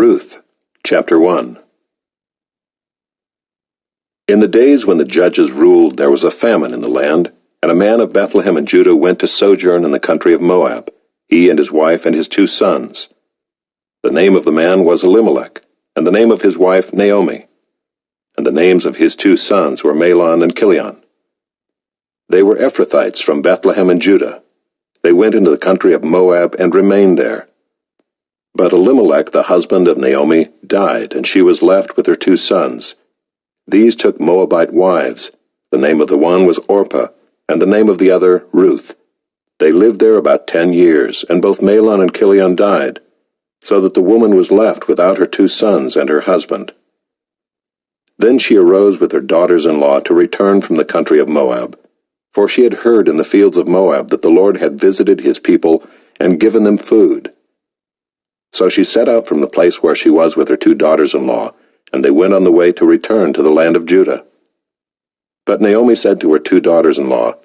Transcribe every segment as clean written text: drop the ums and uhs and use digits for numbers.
Ruth, chapter 1. In the days when the judges ruled, there was a famine in the land, and a man of Bethlehem in Judah went to sojourn in the country of Moab, he and his wife and his 2 sons. The name of the man was Elimelech, and the name of his wife Naomi. And the names of his 2 sons were Mahlon and Chilion. They were Ephrathites from Bethlehem in Judah. They went into the country of Moab and remained there. But Elimelech, the husband of Naomi, died, and she was left with her 2 sons. These took Moabite wives. The name of the one was Orpah, and the name of the other Ruth. They lived there about 10 years, and both Mahlon and Chilion died, so that the woman was left without her 2 sons and her husband. Then she arose with her daughters-in-law to return from the country of Moab, for she had heard in the fields of Moab that the Lord had visited his people and given them food. So she set out from the place where she was with her 2 daughters-in-law, and they went on the way to return to the land of Judah. But Naomi said to her 2 daughters-in-law,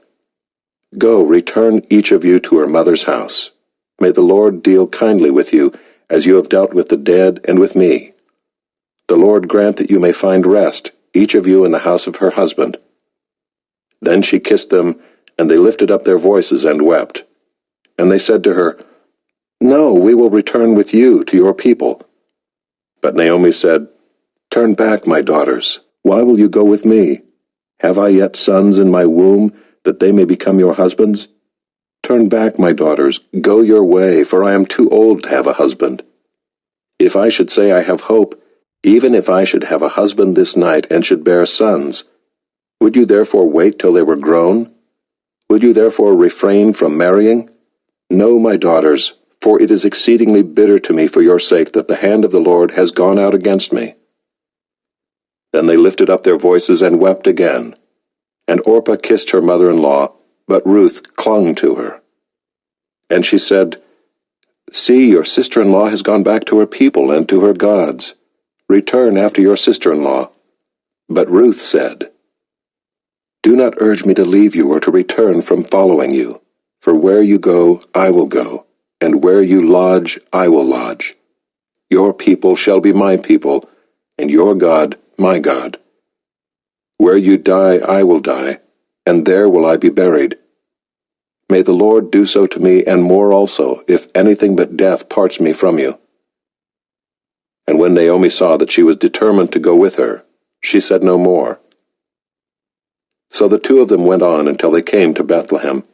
"Go, return each of you to her mother's house. May the Lord deal kindly with you, as you have dealt with the dead and with me. The Lord grant that you may find rest, each of you in the house of her husband." Then she kissed them, and they lifted up their voices and wept. And they said to her, "No, we will return with you to your people." But Naomi said, "Turn back, my daughters. Why will you go with me? Have I yet sons in my womb, that they may become your husbands? Turn back, my daughters, go your way, for I am too old to have a husband. If I should say I have hope, even if I should have a husband this night and should bear sons, would you therefore wait till they were grown? Would you therefore refrain from marrying? No, my daughters, for it is exceedingly bitter to me for your sake that the hand of the Lord has gone out against me." Then they lifted up their voices and wept again. And Orpah kissed her mother-in-law, but Ruth clung to her. And she said, "See, your sister-in-law has gone back to her people and to her gods. Return after your sister-in-law." But Ruth said, "Do not urge me to leave you or to return from following you, for where you go, I will go, and where you lodge, I will lodge. Your people shall be my people, and your God, my God. Where you die, I will die, and there will I be buried. May the Lord do so to me, and more also, if anything but death parts me from you." And when Naomi saw that she was determined to go with her, she said no more. So the 2 of them went on until they came to Bethlehem.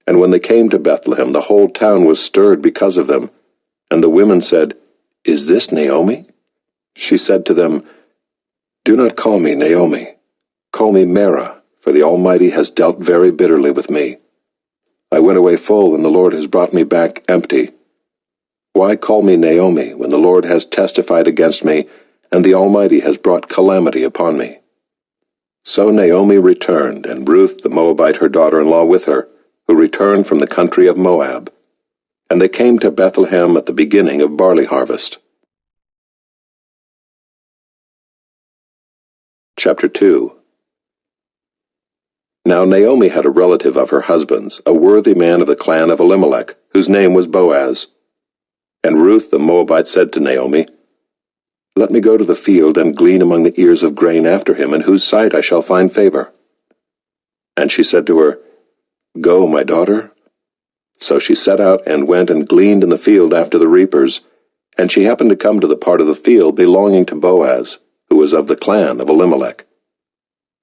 And when they came to Bethlehem, the whole town was stirred because of them. And the women said, "Is this Naomi?" She said to them, "Do not call me Naomi. Call me Mara, for the Almighty has dealt very bitterly with me. I went away full, and the Lord has brought me back empty. Why call me Naomi, when the Lord has testified against me, and the Almighty has brought calamity upon me?" So Naomi returned, and Ruth the Moabite her daughter-in-law with her, who returned from the country of Moab. And they came to Bethlehem at the beginning of barley harvest. Chapter 2. Now Naomi had a relative of her husband's, a worthy man of the clan of Elimelech, whose name was Boaz. And Ruth the Moabite said to Naomi, "Let me go to the field and glean among the ears of grain after him, in whose sight I shall find favor." And she said to her, "Go, my daughter." So she set out and went and gleaned in the field after the reapers, and she happened to come to the part of the field belonging to Boaz, who was of the clan of Elimelech.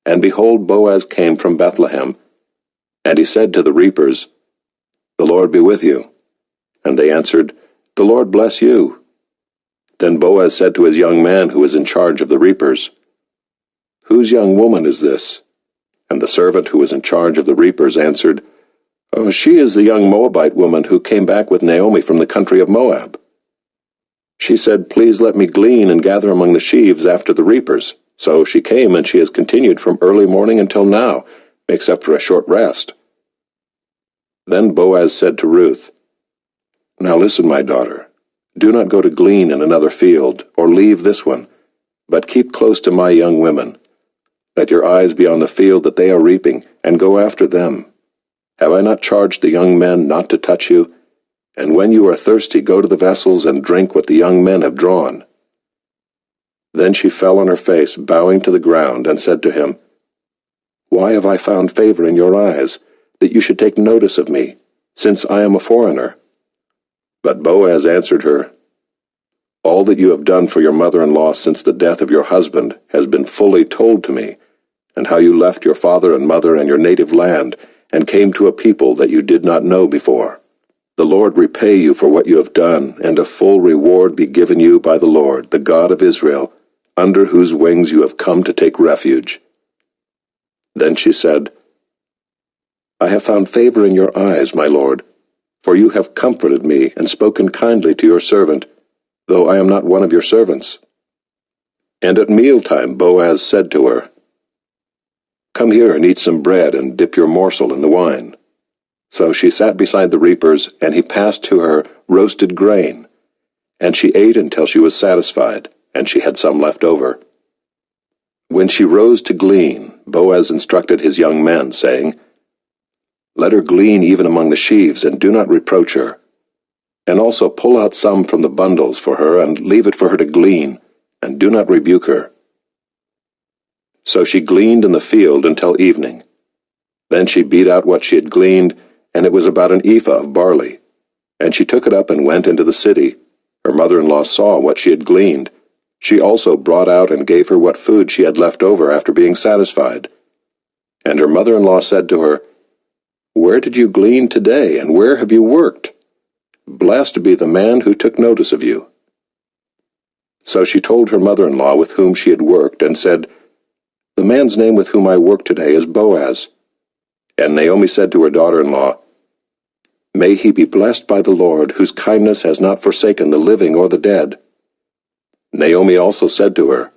And behold, Boaz came from Bethlehem, and he said to the reapers, "The Lord be with you." And they answered, "The Lord bless you." Then Boaz said to his young man who was in charge of the reapers, "Whose young woman is this?" And the servant who was in charge of the reapers answered, "Oh, she is the young Moabite woman who came back with Naomi from the country of Moab. She said, 'Please let me glean and gather among the sheaves after the reapers.' So she came, and she has continued from early morning until now, except for a short rest." Then Boaz said to Ruth, "Now listen, my daughter. Do not go to glean in another field, or leave this one, but keep close to my young women. Let your eyes be on the field that they are reaping, and go after them. Have I not charged the young men not to touch you? And when you are thirsty, go to the vessels and drink what the young men have drawn. Then she fell on her face, bowing to the ground, and said to him, "Why have I found favor in your eyes, that you should take notice of me, since I am a foreigner?" But Boaz answered her, "All that you have done for your mother-in-law since the death of your husband has been fully told to me, and how you left your father and mother and your native land, and came to a people that you did not know before. The Lord repay you for what you have done, and a full reward be given you by the Lord, the God of Israel, under whose wings you have come to take refuge." Then she said, "I have found favor in your eyes, my lord, for you have comforted me and spoken kindly to your servant, though I am not one of your servants." And at mealtime Boaz said to her, "Come here and eat some bread and dip your morsel in the wine." So she sat beside the reapers, and he passed to her roasted grain, and she ate until she was satisfied, and she had some left over. When she rose to glean, Boaz instructed his young men, saying, "Let her glean even among the sheaves, and do not reproach her. And also pull out some from the bundles for her, and leave it for her to glean, and do not rebuke her." So she gleaned in the field until evening. Then she beat out what she had gleaned, and it was about an ephah of barley. And she took it up and went into the city. Her mother-in-law saw what she had gleaned. She also brought out and gave her what food she had left over after being satisfied. And her mother-in-law said to her, "Where did you glean today, and where have you worked? Blessed be the man who took notice of you." So she told her mother-in-law with whom she had worked, and said, "The man's name with whom I work today is Boaz." And Naomi said to her daughter-in-law, "May he be blessed by the Lord, whose kindness has not forsaken the living or the dead." Naomi also said to her,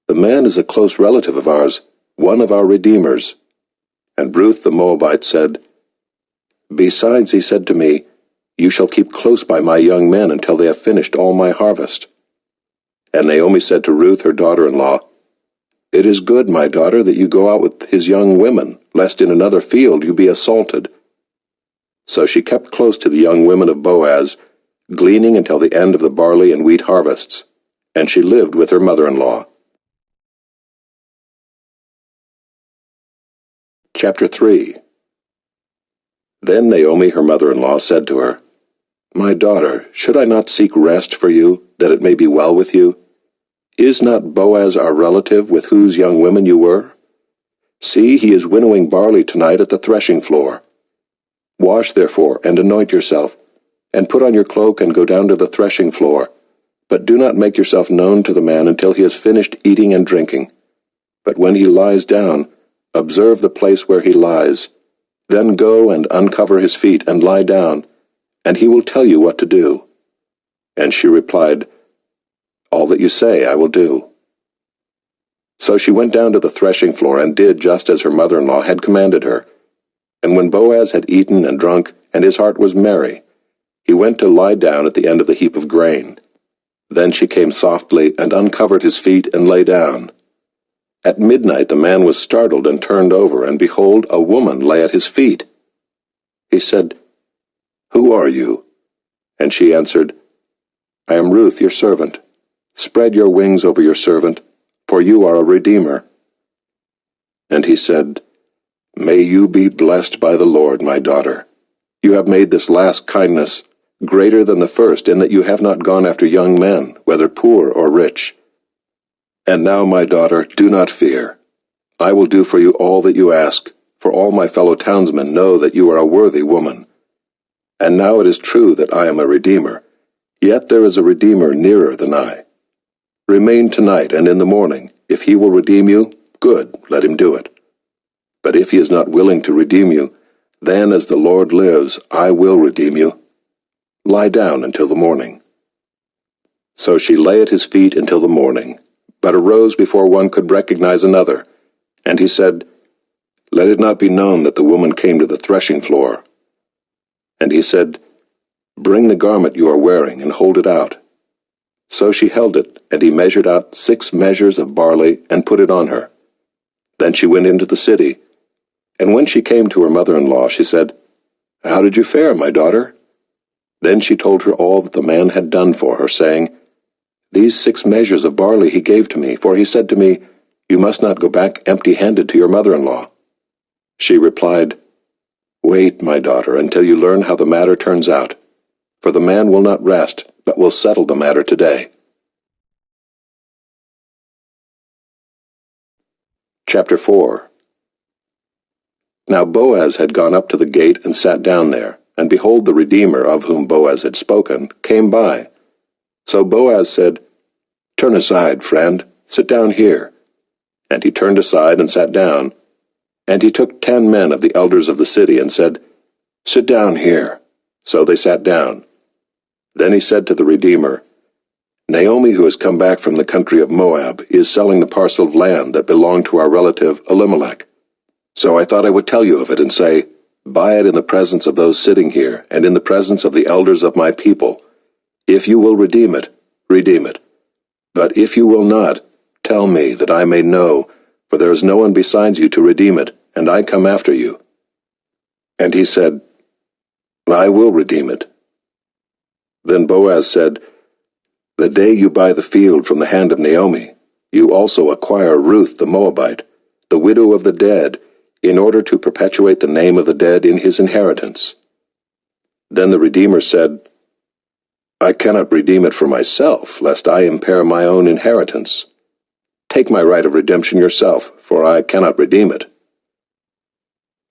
"The man is a close relative of ours, one of our redeemers." And Ruth the Moabite said, "Besides, he said to me, 'You shall keep close by my young men until they have finished all my harvest.'" And Naomi said to Ruth her daughter-in-law, "It is good, my daughter, that you go out with his young women, lest in another field you be assaulted." So she kept close to the young women of Boaz, gleaning until the end of the barley and wheat harvests, and she lived with her mother-in-law. Chapter 3. Then Naomi her mother-in-law said to her, "My daughter, should I not seek rest for you, that it may be well with you? Is not Boaz our relative, with whose young women you were? See, he is winnowing barley tonight at the threshing floor. Wash, therefore, and anoint yourself, and put on your cloak and go down to the threshing floor. But do not make yourself known to the man until he has finished eating and drinking. But when he lies down, observe the place where he lies. Then go and uncover his feet and lie down, and he will tell you what to do." And she replied, "All that you say I will do." So she went down to the threshing floor and did just as her mother-in-law had commanded her. And when Boaz had eaten and drunk, and his heart was merry, he went to lie down at the end of the heap of grain. Then she came softly and uncovered his feet and lay down. At midnight the man was startled and turned over, and behold, a woman lay at his feet. He said, "Who are you?" And she answered, "I am Ruth, your servant. Spread your wings over your servant, for you are a redeemer." And he said, "May you be blessed by the Lord, my daughter. You have made this last kindness greater than the first, in that you have not gone after young men, whether poor or rich. And now, my daughter, do not fear. I will do for you all that you ask, for all my fellow townsmen know that you are a worthy woman. And now it is true that I am a redeemer, yet there is a redeemer nearer than I. Remain tonight, and in the morning, if he will redeem you, good, let him do it. But if he is not willing to redeem you, then as the Lord lives, I will redeem you. Lie down until the morning." So she lay at his feet until the morning, but arose before one could recognize another. And he said, "Let it not be known that the woman came to the threshing floor." And he said, "Bring the garment you are wearing, and hold it out." So she held it, and he measured out 6 measures of barley, and put it on her. Then she went into the city. And when she came to her mother-in-law, she said, "How did you fare, my daughter?" Then she told her all that the man had done for her, saying, These 6 measures of barley he gave to me, for he said to me, 'You must not go back empty-handed to your mother-in-law.' She replied, 'Wait, my daughter, until you learn how the matter turns out, for the man will not rest, but will settle the matter today.'" Chapter 4. Now Boaz had gone up to the gate and sat down there, and behold, the Redeemer, of whom Boaz had spoken, came by. So Boaz said, "Turn aside, friend, sit down here." And he turned aside and sat down. And he took 10 men of the elders of the city and said, "Sit down here." So they sat down. Then he said to the Redeemer, "Naomi, who has come back from the country of Moab, is selling the parcel of land that belonged to our relative Elimelech. So I thought I would tell you of it and say, buy it in the presence of those sitting here, and in the presence of the elders of my people. If you will redeem it, redeem it. But if you will not, tell me, that I may know, for there is no one besides you to redeem it, and I come after you." And he said, "I will redeem it." Then Boaz said, "The day you buy the field from the hand of Naomi, you also acquire Ruth the Moabite, the widow of the dead, in order to perpetuate the name of the dead in his inheritance." Then the Redeemer said, "I cannot redeem it for myself, lest I impair my own inheritance. Take my right of redemption yourself, for I cannot redeem it."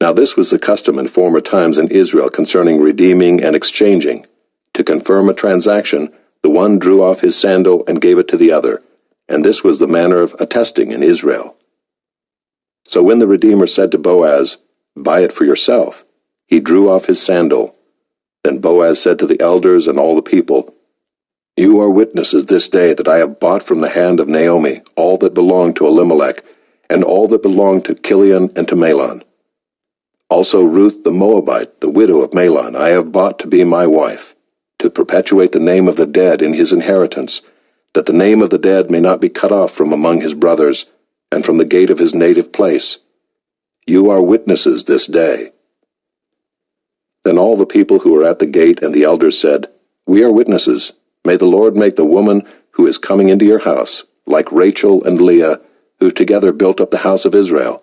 Now this was the custom in former times in Israel concerning redeeming and exchanging. To confirm a transaction, the one drew off his sandal and gave it to the other, and this was the manner of attesting in Israel. So when the Redeemer said to Boaz, "Buy it for yourself," he drew off his sandal. Then Boaz said to the elders and all the people, "You are witnesses this day that I have bought from the hand of Naomi all that belonged to Elimelech, and all that belonged to Chilion and to Mahlon. Also Ruth the Moabite, the widow of Mahlon, I have bought to be my wife, to perpetuate the name of the dead in his inheritance, that the name of the dead may not be cut off from among his brothers, and from the gate of his native place. You are witnesses this day." Then all the people who were at the gate and the elders said, "We are witnesses. May the Lord make the woman who is coming into your house, like Rachel and Leah, who together built up the house of Israel.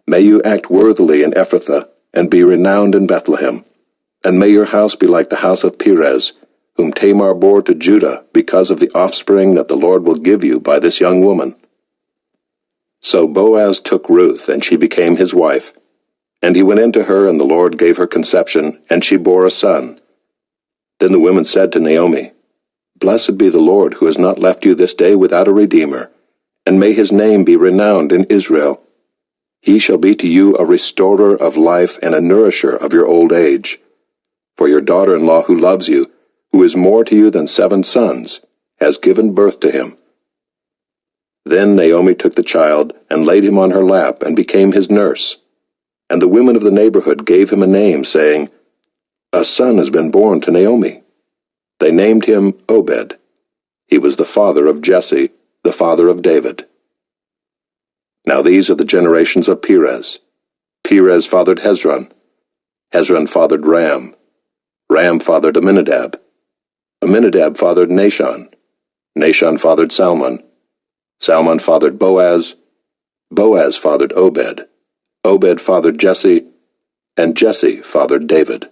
May you act worthily in Ephrathah, and be renowned in Bethlehem. And may your house be like the house of Perez, whom Tamar bore to Judah, because of the offspring that the Lord will give you by this young woman." So Boaz took Ruth, and she became his wife. And he went into her, and the Lord gave her conception, and she bore a son. Then the women said to Naomi, "Blessed be the Lord, who has not left you this day without a redeemer, and may his name be renowned in Israel. He shall be to you a restorer of life and a nourisher of your old age. For your daughter-in-law who loves you, who is more to you than 7 sons, has given birth to him." Then Naomi took the child, and laid him on her lap, and became his nurse. And the women of the neighborhood gave him a name, saying, "A son has been born to Naomi." They named him Obed. He was the father of Jesse, the father of David. Now these are the generations of Perez. Perez fathered Hezron. Hezron fathered Ram. Ram fathered Amminadab. Amminadab fathered Nahshon. Nahshon fathered Salmon. Salmon fathered Boaz. Boaz fathered Obed. Obed fathered Jesse. And Jesse fathered David.